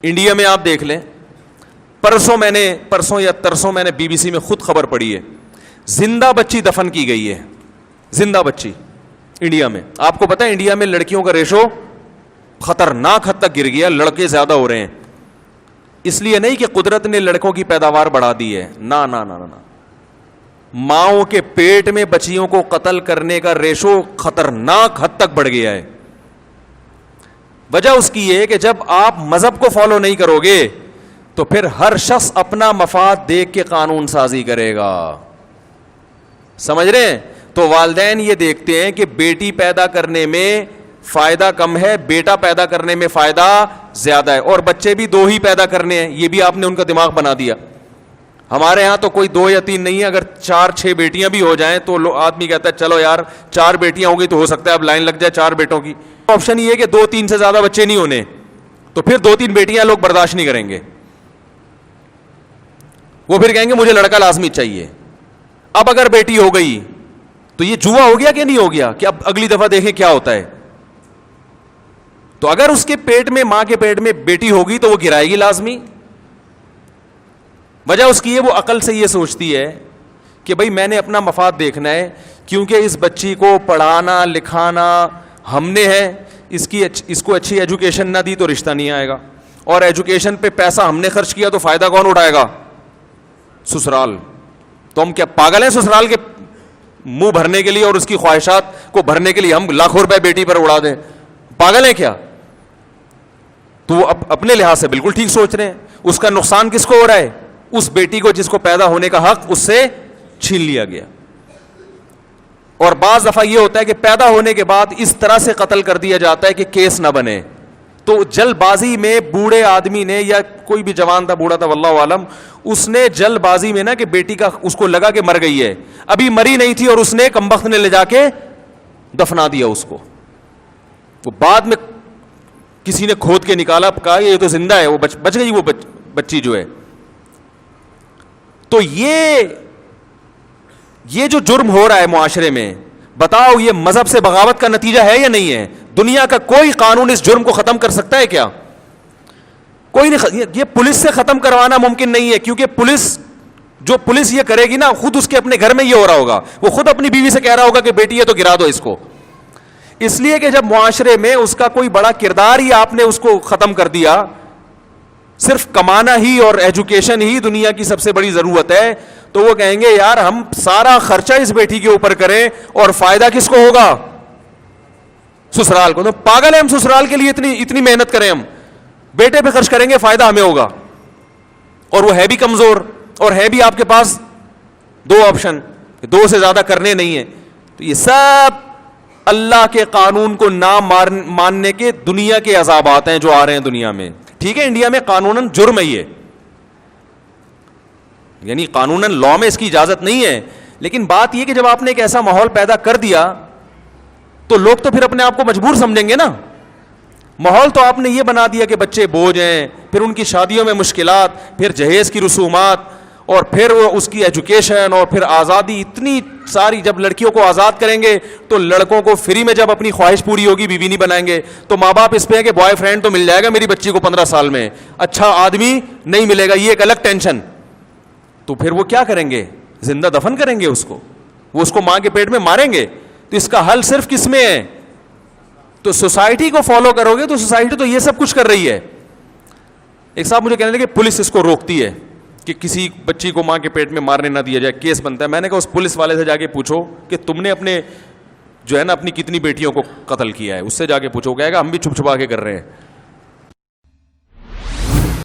India میں آپ دیکھ لیں, پرسوں یا ترسوں میں نے BBC میں خود خبر پڑھی ہے, زندہ بچی دفن کی گئی ہے, زندہ بچی انڈیا میں. آپ کو پتا ہے انڈیا میں لڑکیوں کا ریشو خطرناک حد تک گر گیا, لڑکے زیادہ ہو رہے ہیں. اس لیے نہیں کہ قدرت نے لڑکوں کی پیداوار بڑھا دی ہے, نا نا نا نا, ماؤں کے پیٹ میں بچیوں کو قتل کرنے کا ریشو خطرناک حد تک بڑھ گیا ہے. وجہ اس کی ہے کہ جب آپ مذہب کو فالو نہیں کرو گے تو پھر ہر شخص اپنا مفاد دیکھ کے قانون سازی کرے گا. سمجھ رہے ہیں؟ تو والدین یہ دیکھتے ہیں کہ بیٹی پیدا کرنے میں فائدہ کم ہے, بیٹا پیدا کرنے میں فائدہ زیادہ ہے, اور بچے بھی 2 ہی پیدا کرنے ہیں. یہ بھی آپ نے ان کا دماغ بنا دیا. ہمارے ہاں تو کوئی 2 یا 3 نہیں ہے, اگر 4-6 بیٹیاں بھی ہو جائیں تو آدمی کہتا ہے چلو یار 4 بیٹیاں ہو گئی تو ہو سکتا ہے اب لائن لگ جائے 4 بیٹوں کی. آپشن یہ ہے کہ 2-3 سے زیادہ بچے نہیں ہونے, تو پھر 2-3 بیٹیاں لوگ برداشت نہیں کریں گے. وہ پھر کہیں گے مجھے لڑکا لازمی چاہیے. اب اگر بیٹی ہو گئی تو یہ جوا ہو گیا کہ نہیں ہو گیا, کہ اب اگلی دفعہ دیکھیں کیا ہوتا ہے. تو اگر اس کے پیٹ میں, ماں کے پیٹ میں بیٹی ہوگی تو وہ گرائے گی لازمی. وجہ اس کی ہے وہ عقل سے یہ سوچتی ہے کہ بھائی میں نے اپنا مفاد دیکھنا ہے, کیونکہ اس بچی کو پڑھانا لکھانا ہم نے ہے, اس کو اچھی ایجوکیشن نہ دی تو رشتہ نہیں آئے گا, اور ایجوکیشن پہ پیسہ ہم نے خرچ کیا تو فائدہ کون اٹھائے گا؟ سسرال. تو ہم کیا پاگل ہیں سسرال کے منہ بھرنے کے لیے اور اس کی خواہشات کو بھرنے کے لیے ہم لاکھوں روپے بیٹی پر اڑا دیں؟ پاگل ہیں کیا؟ تو وہ اپنے لحاظ سے بالکل ٹھیک سوچ رہے ہیں. اس کا نقصان کس کو ہو رہا ہے؟ اس بیٹی کو جس کو پیدا ہونے کا حق اس سے چھین لیا گیا. اور بعض دفعہ یہ ہوتا ہے کہ پیدا ہونے کے بعد اس طرح سے قتل کر دیا جاتا ہے کہ کیس نہ بنے. تو جلد بازی میں بوڑھے آدمی نے, یا کوئی بھی جوان تھا, بوڑھا تھا واللہ عالم, اس نے جلد بازی میں نا کہ بیٹی کا اس کو لگا کہ مر گئی ہے, ابھی مری نہیں تھی, اور اس نے کمبخت نے لے جا کے دفنا دیا اس کو. وہ بعد میں کسی نے کھود کے نکالا, کہا یہ تو زندہ ہے, وہ بچ گئی وہ بچی جو ہے. تو یہ جو جرم ہو رہا ہے معاشرے میں, بتاؤ یہ مذہب سے بغاوت کا نتیجہ ہے یا نہیں ہے؟ دنیا کا کوئی قانون اس جرم کو ختم کر سکتا ہے کیا؟ کوئی نہیں. یہ پولیس سے ختم کروانا ممکن نہیں ہے, کیونکہ پولیس یہ کرے گی نا, خود اس کے اپنے گھر میں یہ ہو رہا ہوگا, وہ خود اپنی بیوی سے کہہ رہا ہوگا کہ بیٹی ہے تو گرا دو اس کو. اس لیے کہ جب معاشرے میں اس کا کوئی بڑا کردار ہی آپ نے اس کو ختم کر دیا, صرف کمانا ہی اور ایجوکیشن ہی دنیا کی سب سے بڑی ضرورت ہے, تو وہ کہیں گے یار ہم سارا خرچہ اس بیٹی کے اوپر کریں اور فائدہ کس کو ہوگا؟ سسرال کو. تو پاگل ہے ہم سسرال کے لیے اتنی محنت کریں, ہم بیٹے پہ خرچ کریں گے فائدہ ہمیں ہوگا, اور وہ ہے بھی کمزور, اور ہے بھی آپ کے پاس 2 آپشن, 2 سے زیادہ کرنے نہیں ہیں. تو یہ سب اللہ کے قانون کو نہ ماننے کے دنیا کے عذابات ہیں جو آ رہے ہیں دنیا میں. ٹھیک ہے, انڈیا میں قانوناً جرم ہے یہ, یعنی قانوناً لا میں اس کی اجازت نہیں ہے, لیکن بات یہ کہ جب آپ نے ایک ایسا ماحول پیدا کر دیا تو لوگ تو پھر اپنے آپ کو مجبور سمجھیں گے نا. ماحول تو آپ نے یہ بنا دیا کہ بچے بوجھ ہیں, پھر ان کی شادیوں میں مشکلات, پھر جہیز کی رسومات, اور پھر اس کی ایجوکیشن, اور پھر آزادی اتنی ساری. جب لڑکیوں کو آزاد کریں گے تو لڑکوں کو فری میں جب اپنی خواہش پوری ہوگی بیوی نہیں بنائیں گے, تو ماں باپ اس پہ ہے کہ بوائے فرینڈ تو مل جائے گا میری بچی کو 15 سال میں, اچھا آدمی نہیں ملے گا, یہ ایک الگ ٹینشن. تو پھر وہ کیا کریں گے؟ زندہ دفن کریں گے اس کو, وہ اس کو ماں کے پیٹ میں ماریں گے. تو اس کا حل صرف کس میں ہے؟ تو سوسائٹی کو فالو کرو گے تو سوسائٹی تو یہ سب کچھ کر رہی ہے. ایک صاحب مجھے کہنے لگے پولیس اس کو روکتی ہے کہ کسی بچی کو ماں کے پیٹ میں مارنے نہ دیا جائے, کیس بنتا ہے. میں نے کہا اس پولیس والے سے جا کے پوچھو کہ تم نے اپنے جو ہے نا اپنی کتنی بیٹیوں کو قتل کیا ہے, اس سے جا کے پوچھو, کہے گا ہم بھی چھپ چھپا کے کر رہے ہیں.